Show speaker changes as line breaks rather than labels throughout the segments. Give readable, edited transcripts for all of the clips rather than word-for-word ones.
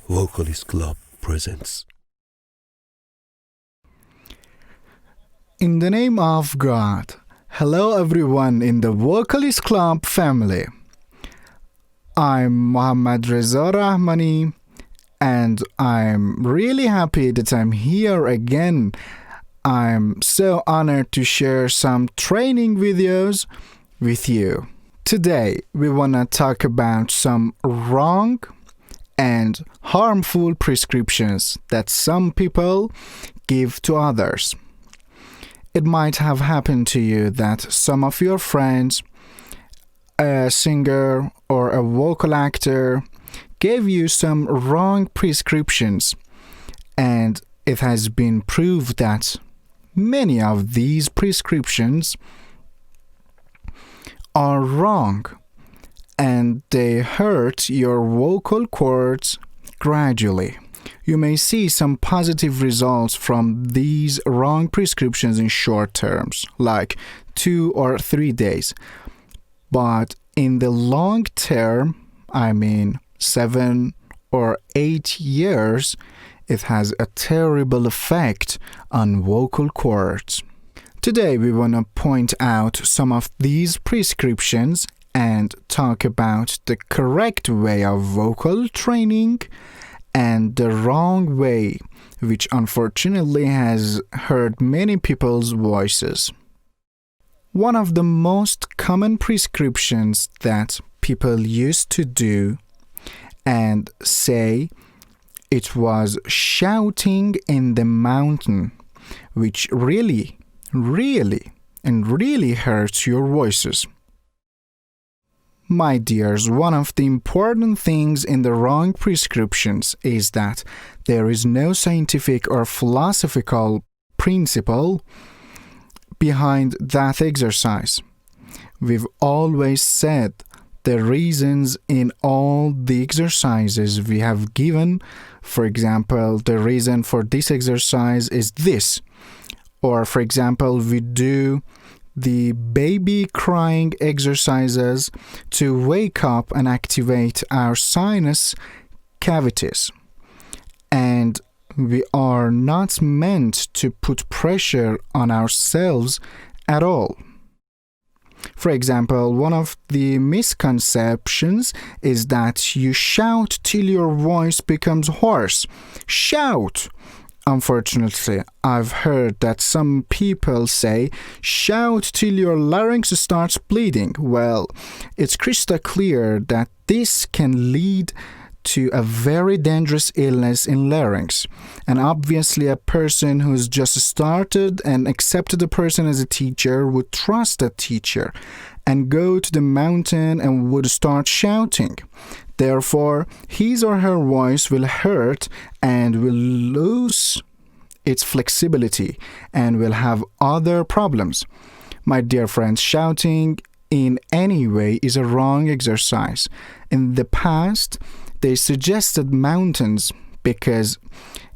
VocalistClub presents.
In the name of God, hello everyone in the VocalistClub family. I'm Mohammad Reza Rahmani and I'm really happy that I'm here again. I'm so honored to share some training videos with you. Today we want to talk about some wrong and harmful prescriptions that some people give to others. It might have happened to you that some of your friends, a singer or a vocal actor, gave you some wrong prescriptions, and it has been proved that many of these prescriptions are wrong and they hurt your vocal cords gradually. You may see some positive results from these wrong prescriptions in short terms, like 2 or 3 days. But in the long term, 7 or 8 years, it has a terrible effect on vocal cords. Today we want to point out some of these prescriptions and talk about the correct way of vocal training and the wrong way, which unfortunately has hurt many people's voices. One of the most common prescriptions that people used to do and say it was shouting in the mountain, which really hurts your voices. My dears, one of the important things in the wrong prescriptions is that there is no scientific or philosophical principle behind that exercise. We've always said the reasons in all the exercises we have given. For example, the reason for this exercise is this. Or for example, we do the baby crying exercises to wake up and activate our sinus cavities. And we are not meant to put pressure on ourselves at all. For example, one of the misconceptions is that you shout till your voice becomes hoarse. Shout! Unfortunately, I've heard that some people say, shout till your larynx starts bleeding. Well, it's crystal clear that this can lead to a very dangerous illness in larynx. And obviously, a person who's just started and accepted a person as a teacher would trust that teacher and go to the mountain and would start shouting. Therefore, his or her voice will hurt and will lose its flexibility and will have other problems. My dear friends, shouting in any way is a wrong exercise. In the past, they suggested mountains because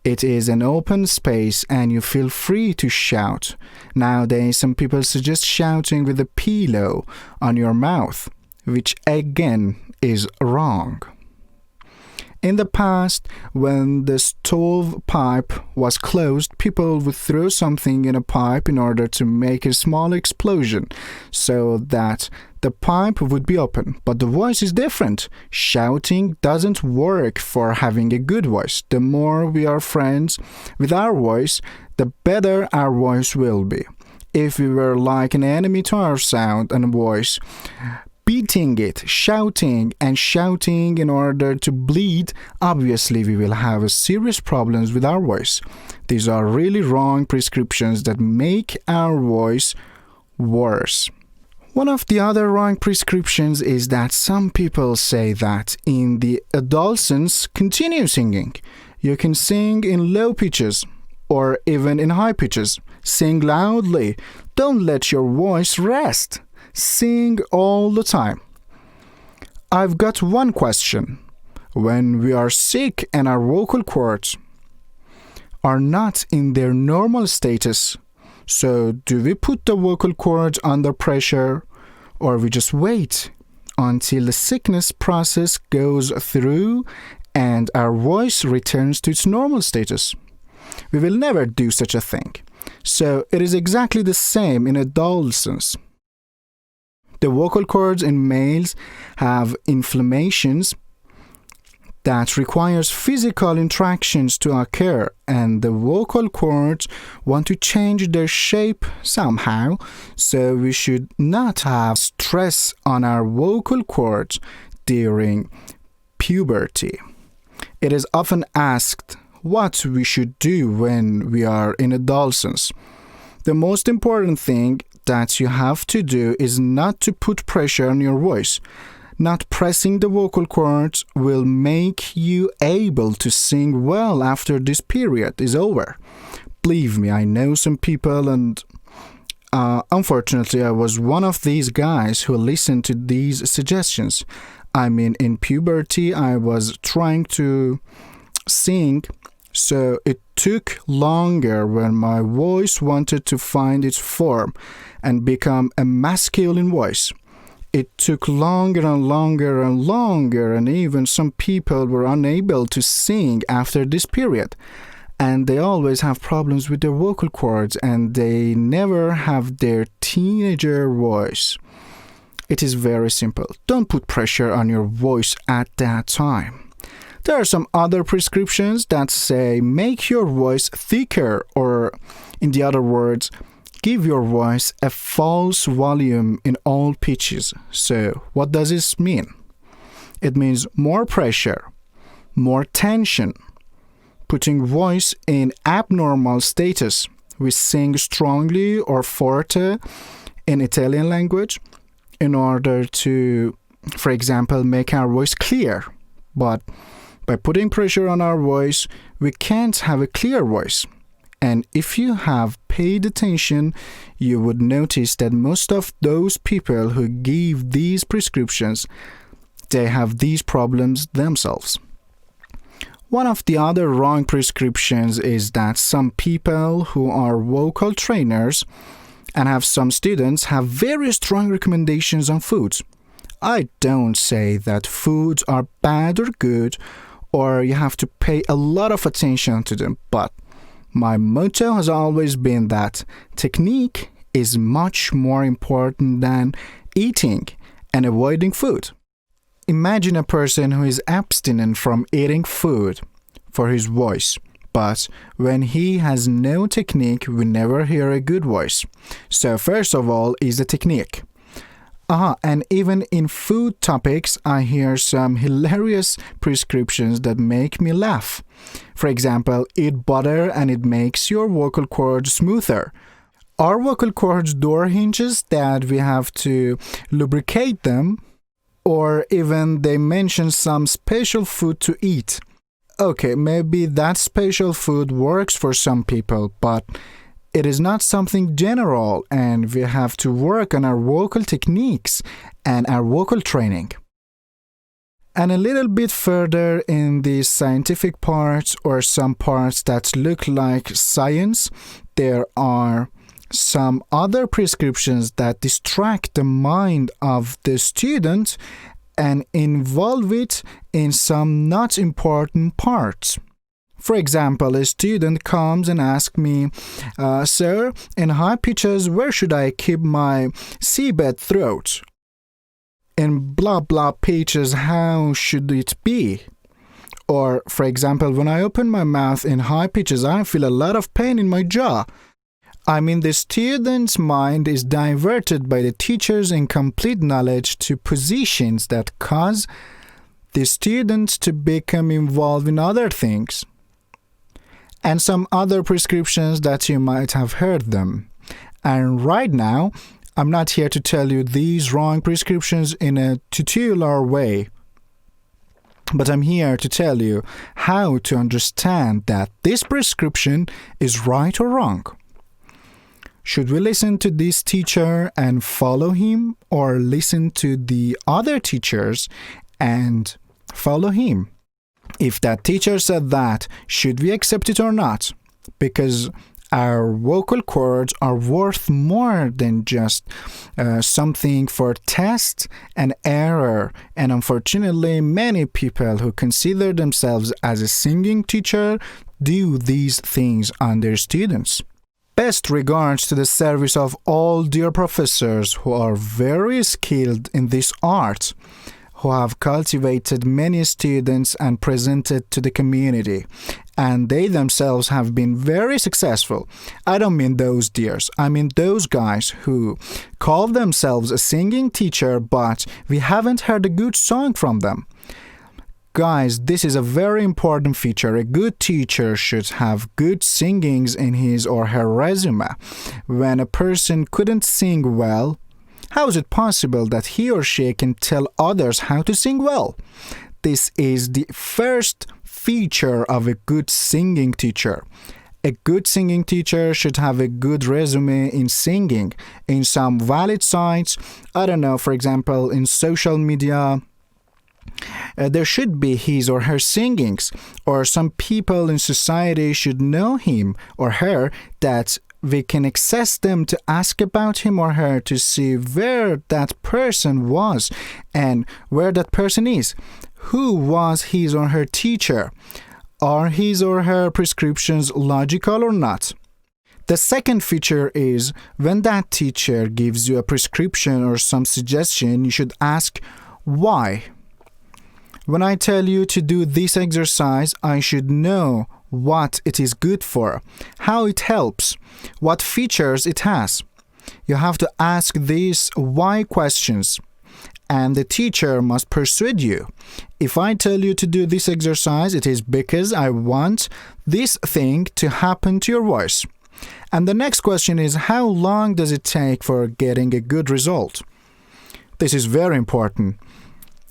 it is an open space and you feel free to shout. Nowadays, some people suggest shouting with a pillow on your mouth, which again is wrong. In the past, when the stove pipe was closed, people would throw something in a pipe in order to make a small explosion so that the pipe would be open. But the voice is different. Shouting doesn't work for having a good voice. The more we are friends with our voice, the better our voice will be. If we were like an enemy to our sound and voice, beating it, shouting in order to bleed, obviously we will have serious problems with our voice. These are really wrong prescriptions that make our voice worse. One of the other wrong prescriptions is that some people say that in the adolescence, continue singing. You can sing in low pitches or even in high pitches. Sing loudly. Don't let your voice rest. Sing all the time. I've got one question. When we are sick and our vocal cords are not in their normal status, so do we put the vocal cords under pressure or we just wait until the sickness process goes through and our voice returns to its normal status. We will never do such a thing. So it is exactly the same in adolescence. The vocal cords in males have inflammations that requires physical interactions to occur, and the vocal cords want to change their shape somehow, so we should not have stress on our vocal cords during puberty. It is often asked what we should do when we are in adolescence. The most important thing that you have to do is not to put pressure on your voice. Not pressing the vocal cords will make you able to sing well after this period is over. Believe me, I know some people, and unfortunately I was one of these guys who listened to these suggestions. I mean, in puberty I was trying to sing, so it took longer when my voice wanted to find its form and become a masculine voice. It took longer and longer and longer, and even some people were unable to sing after this period. And they always have problems with their vocal cords, and they never have their teenager voice. It is very simple. Don't put pressure on your voice at that time. There are some other prescriptions that say make your voice thicker, or in the other words, give your voice a false volume in all pitches. So, what does this mean? It means more pressure, more tension, putting voice in abnormal status. We sing strongly or forte in Italian language in order to, for example, make our voice clear. But by putting pressure on our voice, we can't have a clear voice. And if you have paid attention, you would notice that most of those people who give these prescriptions, they have these problems themselves. One of the other wrong prescriptions is that some people who are vocal trainers and have some students have very strong recommendations on foods. I don't say that foods are bad or good, or you have to pay a lot of attention to them, but my motto has always been that technique is much more important than eating and avoiding food. Imagine a person who is abstinent from eating food for his voice, but when he has no technique, we never hear a good voice. So first of all is the technique. And even in food topics, I hear some hilarious prescriptions that make me laugh. For example, eat butter and it makes your vocal cords smoother. Are vocal cords door hinges that we have to lubricate them? Or even they mention some special food to eat. Okay, maybe that special food works for some people, but it is not something general, and we have to work on our vocal techniques and our vocal training. And a little bit further in the scientific parts, or some parts that look like science, there are some other prescriptions that distract the mind of the student and involve it in some not important parts. For example, a student comes and asks me, Sir, in high pitches, where should I keep my seabed throat? In blah blah pitches, how should it be? Or, for example, when I open my mouth in high pitches, I feel a lot of pain in my jaw. I mean, the student's mind is diverted by the teacher's incomplete knowledge to positions that cause the student to become involved in other things. And some other prescriptions that you might have heard them. And right now, I'm not here to tell you these wrong prescriptions in a tutorial way, but I'm here to tell you how to understand that this prescription is right or wrong. Should we listen to this teacher and follow him, or listen to the other teachers and follow him? If that teacher said that, should we accept it or not? Because Our vocal cords are worth more than just something for test and error. And unfortunately, many people who consider themselves as a singing teacher do these things on their students. Best regards to the service of all dear professors who are very skilled in this art, who have cultivated many students and presented to the community, and they themselves have been very successful. I don't mean those dears, I mean those guys who call themselves a singing teacher, but we haven't heard a good song from them. Guys, this is a very important feature. A good teacher should have good singings in his or her resume. When a person couldn't sing well, how is it possible that he or she can tell others how to sing well? This is the first feature of a good singing teacher. A good singing teacher should have a good resume in singing, in some valid sites. I don't know, for example, in social media, there should be his or her singings, or some people in society should know him or her, that we can access them to ask about him or her, to see where that person was and where that person is. Who was his or her teacher? Are his or her prescriptions logical or not? The second feature is when that teacher gives you a prescription or some suggestion, you should ask why. When I tell you to do this exercise, I should know what it is good for, how it helps, what features it has. You have to ask these why questions, and the teacher must persuade you. If I tell you to do this exercise, it is because I want this thing to happen to your voice. And the next question is, how long does it take for getting a good result? This is very important.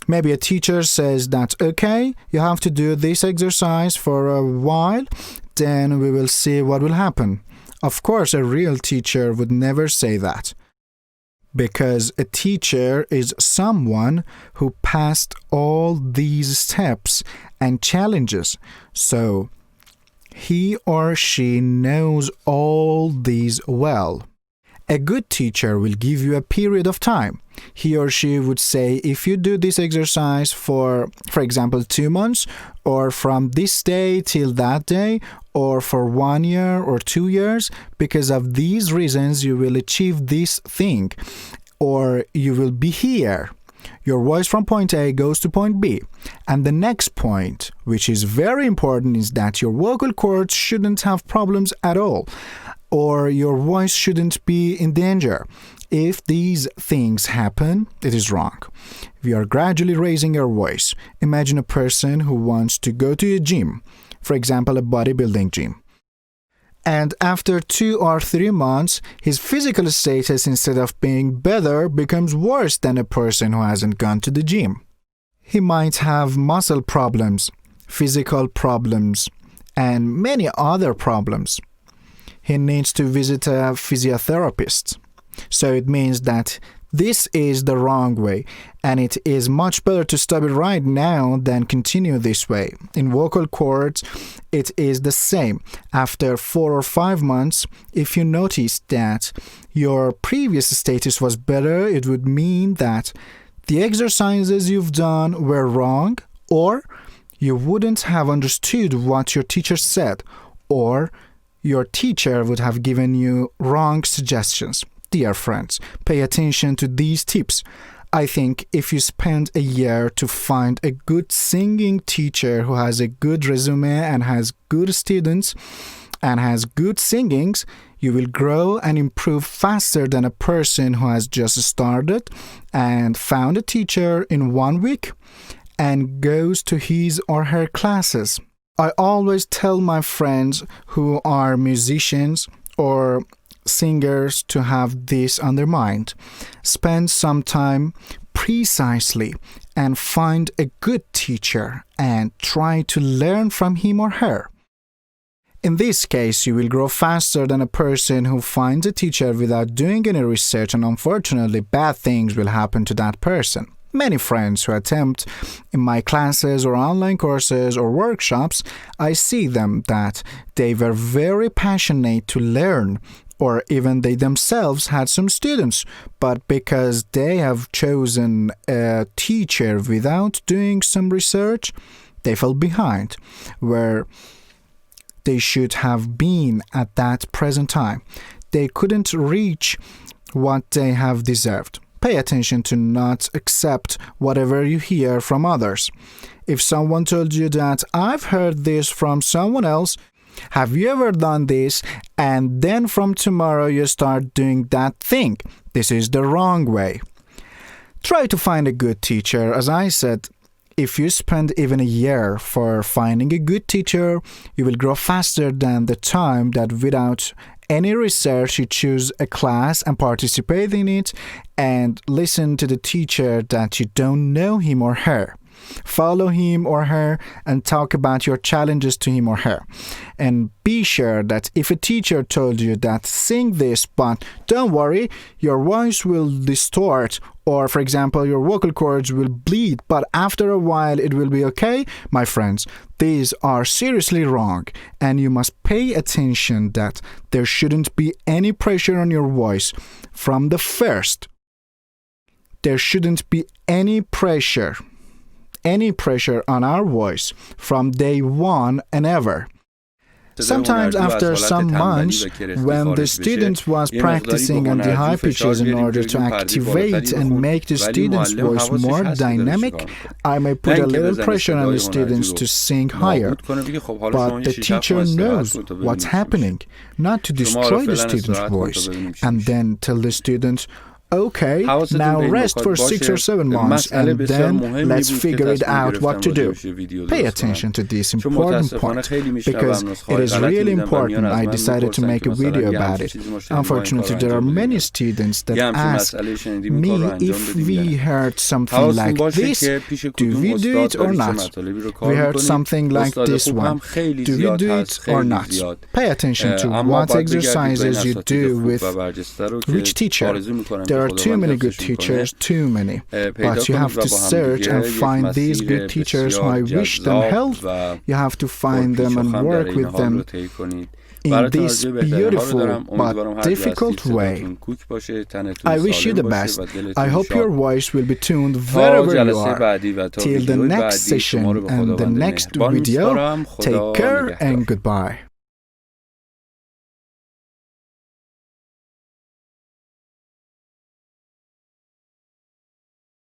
Maybe a teacher says that, okay, you have to do this exercise for a while, then we will see what will happen. Of course, a real teacher would never say that, because a teacher is someone who passed all these steps and challenges. So he or she knows all these well. A good teacher will give you a period of time. He or she would say, if you do this exercise for example, 2 months, or from this day till that day, or for 1 year or 2 years, because of these reasons you will achieve this thing, or you will be here. Your voice from point A goes to point B. And the next point, which is very important, is that your vocal cords shouldn't have problems at all, or your voice shouldn't be in danger. If these things happen, it is wrong. We are gradually raising our voice. Imagine a person who wants to go to a gym, for example, a bodybuilding gym. And after 2 or 3 months, his physical status, instead of being better, becomes worse than a person who hasn't gone to the gym. He might have muscle problems, physical problems, and many other problems. He needs to visit a physiotherapist. So it means that this is the wrong way, and it is much better to stop it right now than continue this way. In vocal cords, it is the same. After 4 or 5 months, if you notice that your previous status was better, it would mean that the exercises you've done were wrong, or you wouldn't have understood what your teacher said, or your teacher would have given you wrong suggestions. Dear friends, pay attention to these tips. I think if you spend a year to find a good singing teacher who has a good resume and has good students and has good singings, you will grow and improve faster than a person who has just started and found a teacher in 1 week and goes to his or her classes. I always tell my friends who are musicians or singers to have this on their mind. Spend some time precisely and find a good teacher and try to learn from him or her. In this case, you will grow faster than a person who finds a teacher without doing any research, and unfortunately, bad things will happen to that person. many friends who attempt in my classes or online courses or workshops, I see them that they were very passionate to learn, or even they themselves had some students, but because they have chosen a teacher without doing some research, they fell behind where they should have been at that present time. They couldn't reach what they have deserved. Pay attention to not accept whatever you hear from others. If someone told you that I've heard this from someone else, have you ever done this, and then from tomorrow you start doing that thing? This is the wrong way. Try to find a good teacher. As I said, if you spend even a year for finding a good teacher, you will grow faster than the time that without any research you choose a class and participate in it and listen to the teacher that you don't know him or her. Follow him or her and talk about your challenges to him or her. And be sure that if a teacher told you that sing this, but don't worry, your voice will distort, or for example, your vocal cords will bleed, but after a while it will be okay, my friends, these are seriously wrong, and you must pay attention that there shouldn't be any pressure on your voice from the first. There shouldn't be any pressure on our voice from day one and ever. Sometimes after some months, when the student was practicing on the high pitches in order to activate and make the student's voice more dynamic, I may put a little pressure on the students to sing higher. But the teacher knows what's happening, not to destroy the student's voice, and then tell the student, okay, now rest for 6 or 7 months and then let's figure it out what to do. Pay attention to this important point because it is really important. I decided to make a video about it. Unfortunately, there are many students that ask me if we heard something like this, do we do it or not? We heard something like this one, do we do it or not? Pay attention to what exercises you do with which teacher. There are too many good teachers, too many. But you have to search and find these good teachers who I wish them health. You have to find them and work with them in this beautiful but difficult way. I wish you the best. I hope your voice will be tuned wherever you are. Till the next session and the next video, take care and goodbye.